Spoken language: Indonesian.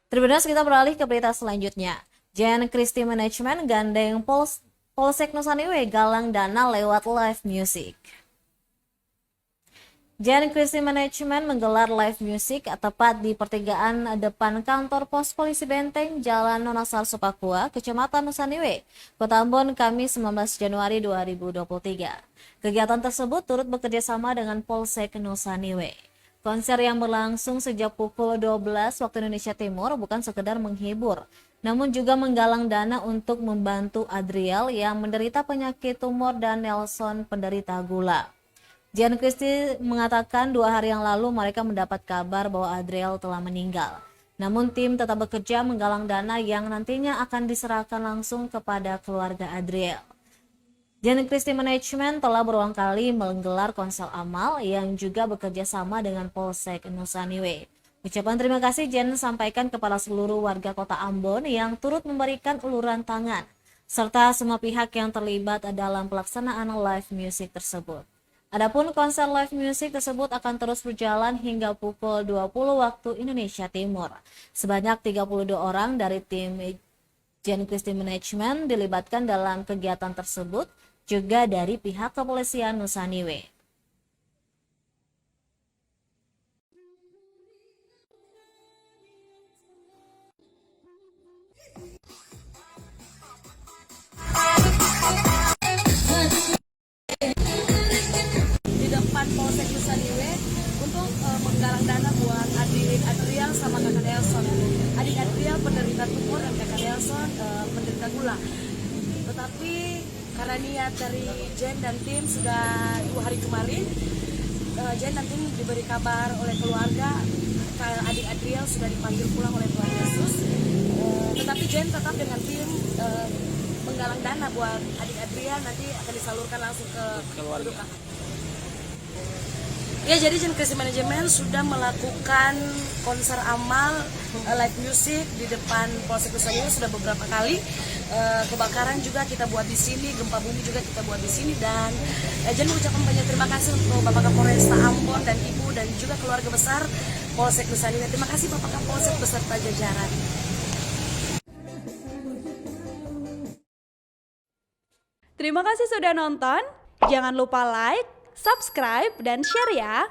Tribuners, kita beralih ke berita selanjutnya. Jen Christie Management gandeng Polsek Nusa Indah galang dana lewat live music. Jen Christie Management menggelar live music tepat di pertigaan depan kantor pos polisi Benteng, Jalan Nonasar Supakua, Kecamatan Nusa Indah, Kota Ambon, Kamis 19 Januari 2023. Kegiatan tersebut turut bekerjasama dengan Polsek Nusa Indah. Konser yang berlangsung sejak pukul 12 waktu Indonesia Timur bukan sekedar menghibur, namun juga menggalang dana untuk membantu Adriel yang menderita penyakit tumor dan Nelson penderita gula. Jen Christie mengatakan 2 hari yang lalu mereka mendapat kabar bahwa Adriel telah meninggal. Namun tim tetap bekerja menggalang dana yang nantinya akan diserahkan langsung kepada keluarga Adriel. Jen Christie Management telah berulang kali menggelar konser amal yang juga bekerja sama dengan Polsek Nusa Indah. Ucapan terima kasih Jen sampaikan kepada seluruh warga kota Ambon yang turut memberikan uluran tangan, serta semua pihak yang terlibat dalam pelaksanaan live music tersebut. Adapun konser live music tersebut akan terus berjalan hingga pukul 20 waktu Indonesia Timur. Sebanyak 32 orang dari tim Jen Christie Management dilibatkan dalam kegiatan tersebut, juga dari pihak kepolisian Nusa Indah. Di depan Polsek Nusa Indah untuk menggalang dana buat adik Adriel sama kakak Nelson. Adik Adriel penderita tumor dan kakak Nelson penderita gula. Tetapi karena niat dari Jen dan tim sudah 2 hari kemarin, Jen dan tim diberi kabar oleh keluarga adik Adriel sudah dipanggil pulang oleh Tuhan Yesus. Tetapi Jen tetap dengan tim menggalang dana buat adik Adriel, nanti akan disalurkan langsung ke keluarga. Ya, jadi Jen Christie Management sudah melakukan konser amal live music di depan Polsek Nusa Indah sudah beberapa kali. Kebakaran juga kita buat di sini, gempa bumi juga kita buat di sini, dan Jen mengucapkan banyak terima kasih untuk Bapak Kapolresta Ambon dan Ibu dan juga keluarga besar Polsek Nusa Indah. Terima kasih Bapak Kapolsek beserta jajaran. Terima kasih sudah nonton. Jangan lupa like, subscribe, dan share ya.